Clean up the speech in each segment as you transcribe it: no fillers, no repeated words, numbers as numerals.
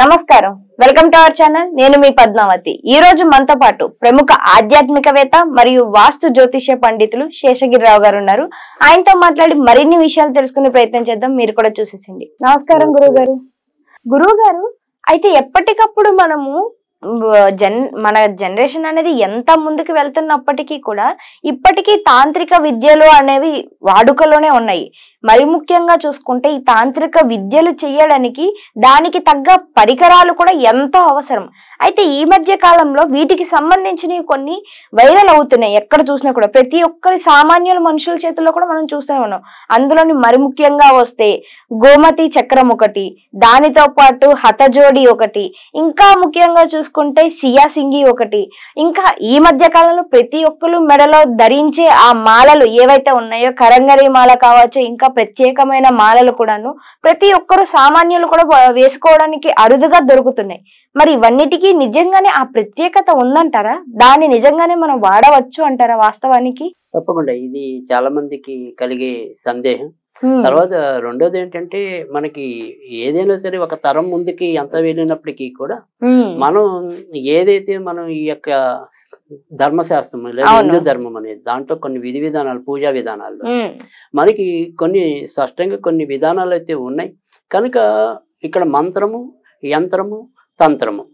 నమస్కారం, welcome to our channel. నేను మీ పద్మావతి. ఈ రోజు మనతో పాటు ప్రముఖ ఆధ్యాత్మికవేత్త మరియు వాస్తు జ్యోతిష్య పండితులు శేషగిరిరావు గారు ఉన్నారు. ఆయనతో మాట్లాడి మరిన్ని విషయాలు తెలుసుకునే ప్రయత్నం చేద్దాం. మీరు కూడా చూసేసింది. నమస్కారం గురువు గారు. అయితే ఎప్పటికప్పుడు మనము మన జనరేషన్ అనేది ఎంత ముందుకు వెళ్తున్నప్పటికీ కూడా ఇప్పటికీ తాంత్రిక విద్యలు అనేవి వాడుకలోనే ఉన్నాయి. మరి ముఖ్యంగా చూసుకుంటే ఈ తాంత్రిక విద్యలు చేయడానికి దానికి తగ్గ పరికరాలు కూడా ఎంతో అవసరం. అయితే ఈ మధ్య కాలంలో వీటికి సంబంధించినవి కొన్ని వైరల్ అవుతున్నాయి. ఎక్కడ చూసినా కూడా ప్రతి ఒక్కరి సామాన్యుల మనుషుల చేతుల్లో కూడా మనం చూస్తూనే ఉన్నాం. అందులోని మరి ముఖ్యంగా వస్తే గోమతి చక్రం ఒకటి, దానితో పాటు హతజోడి ఒకటి, ఇంకా ముఖ్యంగా చూసుకుంటే సియాసింగి ఒకటి, ఇంకా ఈ మధ్య కాలంలో ప్రతి ఒక్కరు మెడలో ధరించే ఆ మాలలు ఏవైతే ఉన్నాయో కరంగరి మాల కావచ్చు, ఇంకా ప్రత్యేకమైన మాలలు కూడాను ప్రతి ఒక్కరు సామాన్యులు కూడా వేసుకోవడానికి అరుదుగా దొరుకుతున్నాయి. మరి ఇవన్నిటికీ నిజంగానే ఆ ప్రత్యేకత ఉందంటారా? దాన్ని నిజంగానే మనం వాడవచ్చు అంటారా వాస్తవానికి? తప్పకుండా ఇది చాలా మందికి కలిగే సందేహం. తర్వాత రెండోది ఏంటంటే, మనకి ఏదైనా సరే ఒక తరం ముందుకి ఎంత వెళ్ళినప్పటికీ కూడా మనం ఏదైతే మనం ఈ యొక్క ధర్మశాస్త్రం లేదా హిందూ ధర్మం అనేది దాంట్లో కొన్ని విధి విధానాలు, పూజా విధానాలు మనకి కొన్ని స్పష్టంగా కొన్ని విధానాలు అయితే ఉన్నాయి. కనుక ఇక్కడ మంత్రము, యంత్రము, తంత్రము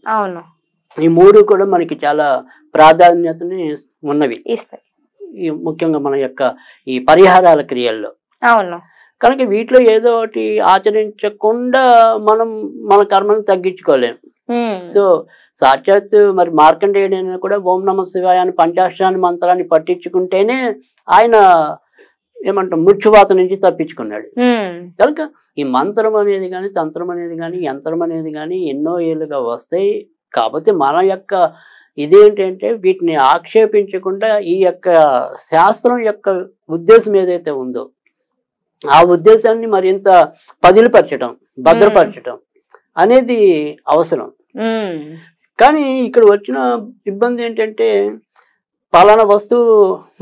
ఈ మూడు కూడా మనకి చాలా ప్రాధాన్యతని ఉన్నవి ముఖ్యంగా మన యొక్క ఈ పరిహారాల క్రియల్లో. కనుక వీటిలో ఏదో ఒకటి ఆచరించకుండా మనం మన కర్మను తగ్గించుకోలేం. సో సాక్షాత్ మరి మార్కండేయుడైనా కూడా ఓం నమ శివాయ అని పంచాక్షరాన్ని మంత్రాన్ని పట్టించుకుంటేనే ఆయన ఏమంటాం మృత్యువాత నుంచి తప్పించుకున్నాడు. కనుక ఈ మంత్రం అనేది కానీ, తంత్రం అనేది కానీ, యంత్రం అనేది కానీ ఎన్నో ఏళ్ళుగా వస్తాయి. కాకపోతే మన యొక్క ఇదేంటంటే వీటిని ఆక్షేపించకుండా ఈ యొక్క శాస్త్రం యొక్క ఉద్దేశం ఏదైతే ఉందో ఆ ఉద్దేశాన్ని మరింత పదిలిపరచడం, భద్రపరచడం అనేది అవసరం. కానీ ఇక్కడ వచ్చిన ఇబ్బంది ఏంటంటే పలానా వస్తువు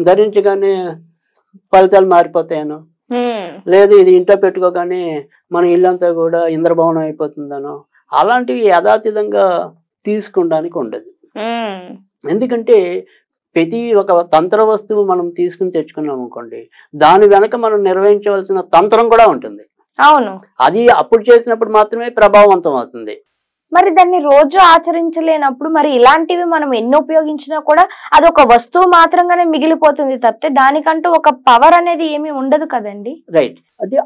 ధరించగానే ఫలితాలు మారిపోతాయనో, లేదు ఇది ఇంట్లో పెట్టుకోగానే మన ఇల్లంతా కూడా ఇంద్రభవనం అయిపోతుందనో అలాంటివి యథాతథంగా తీసుకోవడానికి ఉండదు. ఎందుకంటే ప్రతి ఒక తంత్ర వస్తువు మనం తీసుకుని తెచ్చుకున్నాం అనుకోండి, దాని వెనక మనం నిర్వహించవలసిన తంత్రం కూడా ఉంటుంది. అవును, అది అప్పుడు చేసినప్పుడు మాత్రమే ప్రభావవంతం అవుతుంది. మరి దాన్ని రోజు ఆచరించలేనప్పుడు మరి ఇలాంటివి మనం ఎన్ని ఉపయోగించినా కూడా అది ఒక వస్తువు మాత్రంగానే మిగిలిపోతుంది తప్పితే దానికంటూ ఒక పవర్ అనేది ఏమీ ఉండదు కదండి. రైట్. అంటే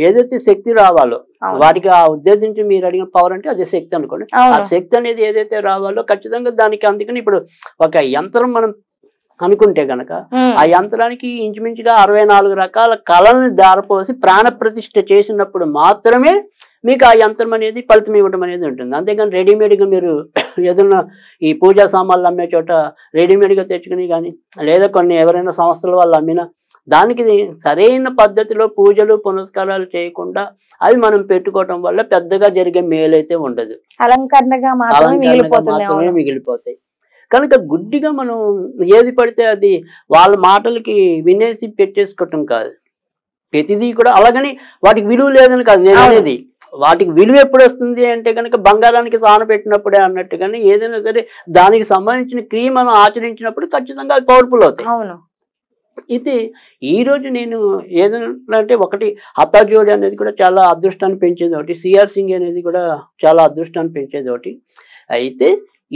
ఏదైతే శక్తి రావాలో వాటికి ఆ ఉద్దేశించి మీరు అడిగిన పవర్ అంటే అదే శక్తి అనుకోండి. ఆ శక్తి అనేది ఏదైతే రావాలో ఖచ్చితంగా దానికి, అందుకని ఇప్పుడు ఒక యంత్రం మనం అనుకుంటే గనక ఆ యంత్రానికి ఇంచుమించుగా 64 రకాల కళల్ని దారపోసి ప్రాణ ప్రతిష్ఠ చేసినప్పుడు మాత్రమే మీకు ఆ యంత్రం అనేది ఫలితం ఇవ్వడం అనేది ఉంటుంది. అంతేగాని రెడీమేడ్గా మీరు ఏదైనా ఈ పూజా సామాన్లు అమ్మే చోట రెడీమేడ్గా తెచ్చుకుని కానీ, లేదా కొన్ని ఎవరైనా సంస్థల వాళ్ళు అమ్మినా దానికి సరైన పద్ధతిలో పూజలు పునస్కారాలు చేయకుండా అవి మనం పెట్టుకోవటం వల్ల పెద్దగా జరిగే మేలైతే ఉండదు, అలంకరణగా మాత్రమే మిగిలిపోతాయి. కనుక గుడ్డిగా మనం ఏది పడితే అది వాళ్ళ మాటలకి వినేసి పెట్టేసుకోవటం కాదు. ప్రతిదీ కూడా అలాగని వాటికి విలువ లేదని కాదు నేను అనేది. వాటికి విలువ ఎప్పుడు వస్తుంది అంటే కనుక బంగారానికి సాన పెట్టినప్పుడే అన్నట్టుగానే ఏదైనా సరే దానికి సంబంధించిన క్రియ మనం ఆచరించినప్పుడు ఖచ్చితంగా అది పవర్ఫుల్ అవుతాయి. ఇది ఈరోజు నేను ఏదైనా అంటే ఒకటి హతజోడి అనేది కూడా చాలా అదృష్టాన్ని పెంచేది ఒకటి, సియాసింగి అనేది కూడా చాలా అదృష్టాన్ని పెంచేది ఒకటి. అయితే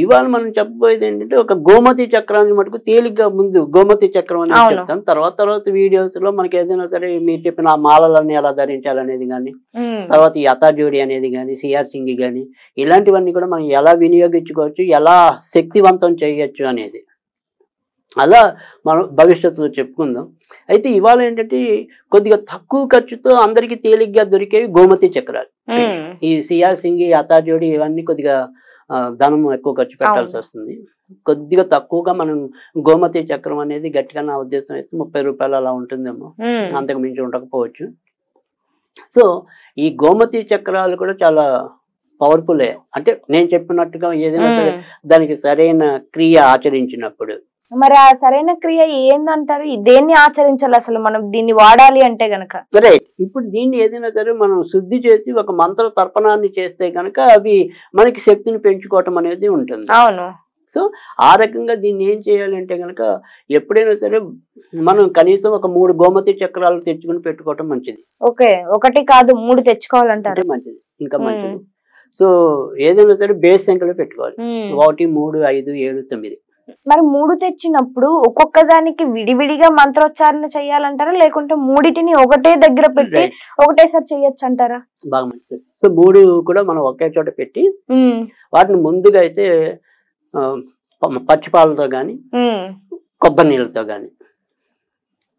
ఇవాళ మనం చెప్పబోయేది ఏంటంటే ఒక గోమతి చక్రాన్ని మటుకు తేలిగ్గా ముందు గోమతి చక్రం అనేది చెప్తాను. తర్వాత వీడియోస్ లో మనకి ఏదైనా సరే మీరు చెప్పిన ఆ మాలలన్నీ ఎలా ధరించాలనేది కానీ, తర్వాత ఈ హతజోడి అనేది కానీ, సియాసింగి కానీ ఇలాంటివన్నీ కూడా మనం ఎలా వినియోగించుకోవచ్చు, ఎలా శక్తివంతం చేయొచ్చు అనేది అలా మనం భవిష్యత్తులో చెప్పుకుందాం. అయితే ఇవాళ ఏంటంటే కొద్దిగా తక్కువ ఖర్చుతో అందరికి తేలిగ్గా దొరికేవి గోమతి చక్రాలు. ఈ సియాసింగి, హతజోడి ఇవన్నీ కొద్దిగా ధనం ఎక్కువ ఖర్చు పెట్టాల్సి వస్తుంది. కొద్దిగా తక్కువగా మనం గోమతి చక్రం అనేది గట్టిగా నా ఉద్దేశం అయితే 30 రూపాయలు అలా ఉంటుందేమో, అంతకు మించి ఉండకపోవచ్చు. సో ఈ గోమతి చక్రాలు కూడా చాలా పవర్ఫుల్లే. అంటే నేను చెప్పినట్టుగా ఏదైనా సరే దానికి సరైన క్రియ ఆచరించినప్పుడు మరి ఆ సరైన క్రియ ఏందంటారు? దేన్ని ఆచరించాలి అసలు మనం దీన్ని వాడాలి అంటే గనక? రైట్. ఇప్పుడు దీన్ని ఏదైనా సరే మనం శుద్ధి చేసి ఒక మంత్ర తర్పణాన్ని చేస్తే గనక అవి మనకి శక్తిని పెంచుకోవటం అనేది ఉంటుంది. అవును. సో ఆ రకంగా దీన్ని ఏం చేయాలంటే గనక ఎప్పుడైనా సరే మనం కనీసం ఒక 3 గోమతి చక్రాలు తెచ్చుకుని పెట్టుకోవటం మంచిది. ఓకే, 1 కాదు 3 తెచ్చుకోవాలంటారు. మంచిది, ఇంకా మంచిది. సో ఏదైనా సరే బేస్ సంఖ్యలో పెట్టుకోవాలి. 1, 3, 5, 7, 9. మరి 3 తెచ్చినప్పుడు ఒక్కొక్క దానికి విడివిడిగా మంత్రోచ్చారణ చేయాలంటారా, లేకుంటే మూడిటిని ఒకటే దగ్గర పెట్టి ఒకటేసారి చేయొచ్చు అంటారా? బాగా మంచిది. సో 3 కూడా మనం ఒకే చోట పెట్టి వాటిని ముందుగా అయితే పచ్చిపాలతో గాని కొబ్బరి నీళ్ళతో గాని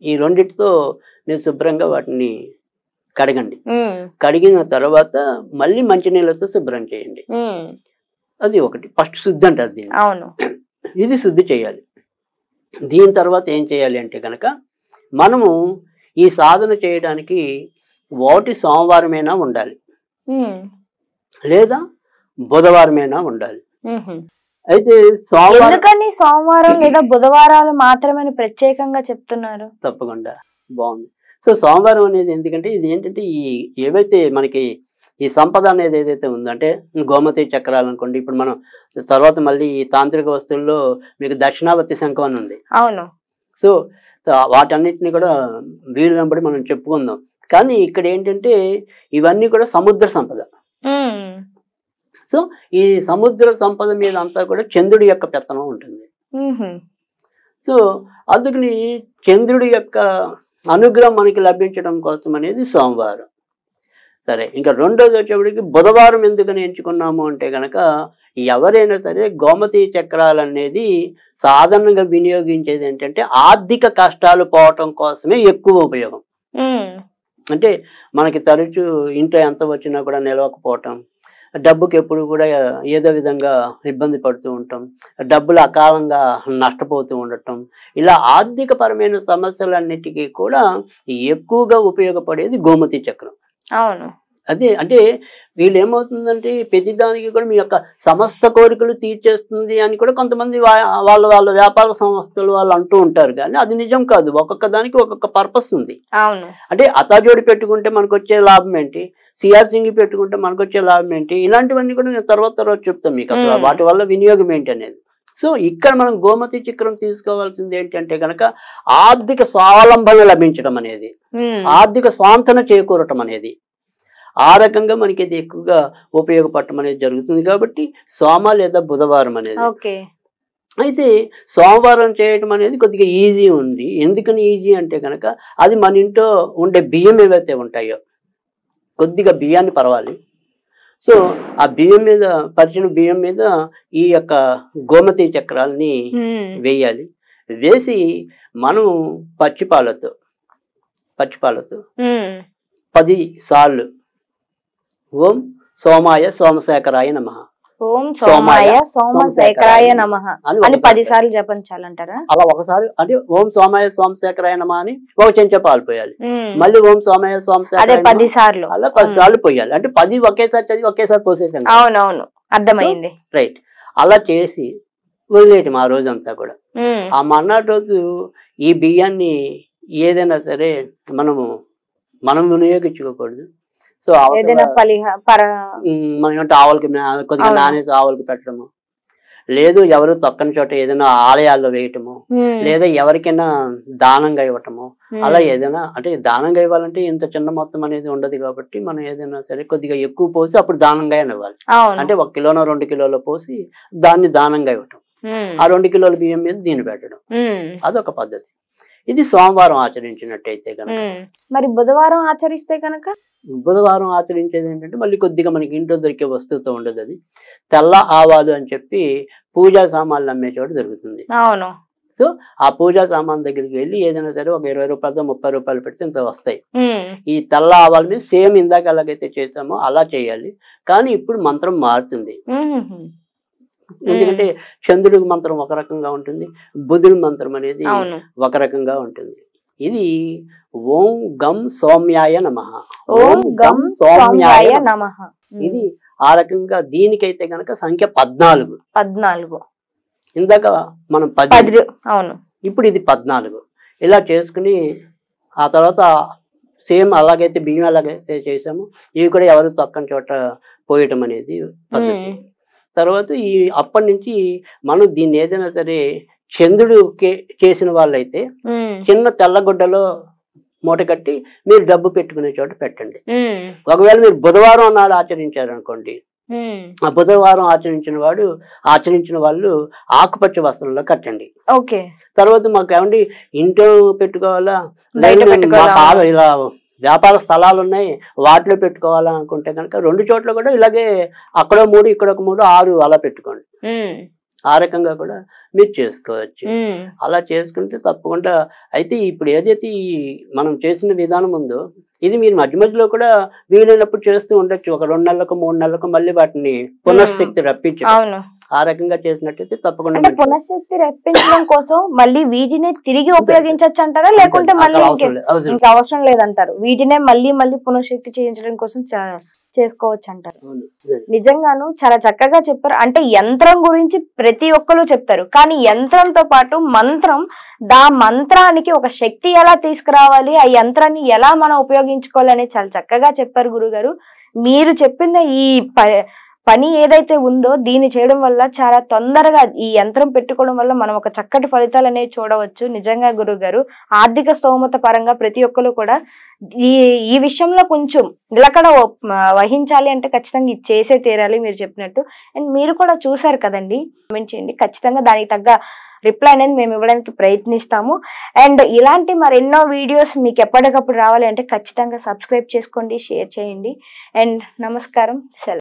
ఈ రెండిటితో మీరు శుభ్రంగా వాటిని కడగండి. కడిగిన తర్వాత మళ్ళీ మంచినీళ్ళతో శుభ్రం చేయండి. అది ఒకటి ఫస్ట్ శుద్ధి అంటారు దీన్ని. అవును, ఇది శుద్ధి చేయాలి. దీని తర్వాత ఏం చేయాలి అంటే కనుక మనము ఈ సాధన చేయడానికి సోమవారమైనా ఉండాలి, లేదా బుధవారమైనా ఉండాలి. అయితే సోమవారం లేదా బుధవారాలు మాత్రమే ప్రత్యేకంగా చెప్తున్నారు. తప్పకుండా బాగుంది. సో సోమవారం అనేది ఎందుకంటే ఇది ఏంటంటే ఏవైతే మనకి ఈ సంపద అనేది ఏదైతే ఉందంటే గోమతి చక్రాలు అనుకోండి. ఇప్పుడు మనం తర్వాత మళ్ళీ ఈ తాంత్రిక వస్తువుల్లో మీకు దక్షిణావర్తి శంఖం అని ఉంది. అవును. సో వాటన్నిటిని కూడా వీలు వెంబడి మనం చెప్పుకుందాం. కానీ ఇక్కడ ఏంటంటే ఇవన్నీ కూడా సముద్ర సంపద. సో ఈ సముద్ర సంపద మీద అంతా కూడా చంద్రుడి యొక్క పెత్తనం ఉంటుంది. సో అందుకని చంద్రుడి యొక్క అనుగ్రహం మనకి లభించడం కోసం అనేది సోమవారం. సరే, ఇంకా రెండోది వచ్చేప్పటికి బుధవారం ఎందుకని ఎంచుకున్నాము అంటే కనుక ఎవరైనా సరే గోమతి చక్రాలు అనేది సాధారణంగా వినియోగించేది ఏంటంటే ఆర్థిక కష్టాలు పోవటం కోసమే ఎక్కువ ఉపయోగం. అంటే మనకి తరచు ఇంట్లో ఎంత వచ్చినా కూడా నిలవకపోవటం, డబ్బుకి ఎప్పుడు కూడా ఏదో విధంగా ఇబ్బంది పడుతూ ఉంటాం, డబ్బులు అకాలంగా నష్టపోతూ ఉండటం, ఇలా ఆర్థిక పరమైన సమస్యలన్నిటికీ కూడా ఎక్కువగా ఉపయోగపడేది గోమతి చక్రం. అవును. అదే అంటే వీళ్ళు ఏమవుతుందంటే ప్రతిదానికి కూడా మీ యొక్క సమస్త కోరికలు తీర్చేస్తుంది అని కూడా కొంతమంది వాళ్ళ వ్యాపార సంస్థలు వాళ్ళు అంటూ ఉంటారు. కానీ అది నిజం కాదు. ఒక్కొక్క దానికి ఒక్కొక్క పర్పస్ ఉంది. అంటే అతాజోడి పెట్టుకుంటే మనకు వచ్చే లాభం ఏంటి, సిఆర్సింగి పెట్టుకుంటే మనకు వచ్చే లాభం ఏంటి, ఇలాంటివన్నీ కూడా నేను తర్వాత చెప్తాను మీకు అసలు వాటి వల్ల వినియోగం ఏంటి అనేది. సో ఇక్కడ మనం గోమతి చక్రం తీసుకోవాల్సింది ఏంటంటే కనుక ఆర్థిక స్వావలంబన లభించడం అనేది, ఆర్థిక స్వాంతన చేకూరటం అనేది, ఆ రకంగా మనకి ఇది ఎక్కువగా ఉపయోగపడటం అనేది జరుగుతుంది. కాబట్టి సోమ లేదా బుధవారం అనేది. అయితే సోమవారం చేయటం అనేది కొద్దిగా ఈజీ ఉంది. ఎందుకని ఈజీ అంటే కనుక అది మన ఇంట్లో ఉండే బియ్యం ఏవైతే ఉంటాయో కొద్దిగా బియ్యాన్ని పరవాలి. సో ఆ బియ్యం మీద పరిచిన బియ్యం మీద ఈ యొక్క గోమతి చక్రాలని వేయాలి. వేసి మనం పచ్చిపాలతో 10 సార్లు ఓం సోమాయ సోమశేఖరాయ నమః, ఓం సోమాయ సోమశేఖరాయ నమః అని 10 సార్లు జపించాలంటారా? అలా ఒకసారి అంటే ఓం సోమాయ సోమశేఖరాయ నమః అని ఒక చెంచా పాలు పోయాలి. మళ్ళీ ఓం సోమాయ సోమశేఖరాయ 10 సార్లు అలా 10 సార్లు పోయాలి. అంటే 10 ఒకేసారి చదివి ఒకేసారి పోసేయండి. అవునవును, అర్థమైంది. రైట్. అలా చేసి వదిలేయటం ఆ రోజంతా కూడా. ఆ మర్నాటి రోజు ఈ బియ్యాన్ని ఏదైనా సరే మనం వినియోగించుకోకూడదు. సో మనం ఆవులకి కొద్దిగా నానేసి ఆవులకి పెట్టడము, లేదు ఎవరు తొక్కని చోట ఏదైనా ఆలయాల్లో వేయటము, లేదా ఎవరికైనా దానంగా ఇవ్వటము, అలా ఏదైనా అంటే దానంగా ఇవ్వాలంటే ఇంత చిన్న మొత్తం అనేది ఉండదు. కాబట్టి మనం ఏదైనా సరే కొద్దిగా ఎక్కువ పోసి అప్పుడు దానంగా ఇవ్వాలి. అంటే 1 కిలోనో 2 కిలోలో పోసి దాన్ని దానంగా ఇవ్వటం, ఆ 2 కిలోల బియ్యం మీద దీన్ని పెట్టడం, అదొక పద్ధతి. ఇది సోమవారం ఆచరించినట్టయితే కనుక. మరి బుధవారం ఆచరిస్తే కనుక? బుధవారం ఆచరించేది ఏంటంటే మళ్ళీ కొద్దిగా మనకి ఇంట్లో దొరికే వస్తువుతో ఉండదు. అది తెల్ల ఆవాలు అని చెప్పి పూజా సామాన్లు అమ్మే చోట దొరుకుతుంది. అవును. సో ఆ పూజా సామాన్ దగ్గరికి వెళ్ళి ఏదైనా సరే ఒక 20 రూపాయలతో 30 రూపాయలు పెడితే ఇంత వస్తాయి. ఈ తెల్ల ఆవాల మీద సేమ్ ఇందాక ఎలాగైతే చేసామో అలా చేయాలి. కానీ ఇప్పుడు మంత్రం మారుతుంది. ఎందుకంటే చంద్రుడి మంత్రం ఒక రకంగా ఉంటుంది, బుధుడి మంత్రం అనేది ఒక రకంగా ఉంటుంది. ఇది ఓం గం సౌమ్యాయ నమః, ఓం గం సౌమ్యాయ నమః. ఇది ఆ రకంగా దీనికైతే గనక సంఖ్య 14. ఇందాక మనం 10, అవును, ఇప్పుడు ఇది 14 ఇలా చేసుకుని ఆ తర్వాత సేమ్ అలాగైతే బియ్యం ఎలాగైతే చేసామో ఇవి కూడా ఎవరు తక్కని చోట పోయటం అనేది పద్ధతి. తర్వాత అప్పటి నుంచి మనం దీన్ని ఏదైనా సరే చంద్రుడు చేసిన వాళ్ళైతే చిన్న తెల్లగుడ్డలో మూట కట్టి మీరు డబ్బు పెట్టుకునే చోట పెట్టండి. ఒకవేళ మీరు బుధవారం నాడు ఆచరించారనుకోండి, ఆ బుధవారం ఆచరించిన వాళ్ళు ఆకుపచ్చ వస్త్రంలో కట్టండి. ఓకే. తర్వాత మాకు ఏమండి ఇంట్లో పెట్టుకోవాలా, ఇలా వ్యాపార స్థలాలు ఉన్నాయి వాటిలో పెట్టుకోవాలా అనుకుంటే కనుక 2 చోట్ల కూడా ఇలాగే అక్కడ 3 ఇక్కడ 3 6 అలా పెట్టుకోండి. ఆ రకంగా కూడా మీరు చేసుకోవచ్చు. అలా చేసుకుంటే తప్పకుండా. అయితే ఇప్పుడు ఏదైతే మనం చేసిన విధానం ఉందో ఇది మీరు మధ్య మధ్యలో కూడా వీలైనప్పుడు చేస్తూ ఉండొచ్చు. ఒక 2 నెలలకు 3 నెలలకు మళ్ళీ వాటిని పునఃశక్తి రప్పించడం. ఆ రకంగా చేసినట్టయితే తప్పకుండా పునఃశక్తి రప్పించడం కోసం మళ్ళీ వీటినే తిరిగి ఉపయోగించవచ్చు అంటారా, లేకుంటే మళ్ళీ ఇంకా అవసరం లేదంటారు? వీటినే మళ్ళీ పునఃశక్తి చేయించడం కోసం చేసుకోవచ్చు అంటారు. నిజంగాను చాలా చక్కగా చెప్పారు. అంటే యంత్రం గురించి ప్రతి ఒక్కరు చెప్తారు, కానీ యంత్రంతో పాటు మంత్రం, మంత్రానికి ఒక శక్తి ఎలా తీసుకురావాలి, ఆ యంత్రాన్ని ఎలా మనం ఉపయోగించుకోవాలి అనేది చాలా చక్కగా చెప్పారు గురుగారు. మీరు చెప్పిన ఈ పని ఏదైతే ఉందో దీన్ని చేయడం వల్ల చాలా తొందరగా ఈ యంత్రం పెట్టుకోవడం వల్ల మనం ఒక చక్కటి ఫలితాలు అనేవి చూడవచ్చు. నిజంగా గురుగారు ఆర్థిక స్తోమత పరంగా ప్రతి ఒక్కరు కూడా ఈ విషయంలో కొంచెం నిలకడ వహించాలి అంటే ఖచ్చితంగా ఇది చేసే తీరాలి మీరు చెప్పినట్టు. అండ్ మీరు కూడా చూసారు కదండి, కామెంట్ చేయండి, ఖచ్చితంగా దానికి తగ్గ రిప్లై అనేది మేము ఇవ్వడానికి ప్రయత్నిస్తాము. అండ్ ఇలాంటి మరెన్నో వీడియోస్ మీకు ఎప్పటికప్పుడు రావాలి అంటే ఖచ్చితంగా సబ్స్క్రైబ్ చేసుకోండి, షేర్ చేయండి. అండ్ నమస్కారం, సెలవు.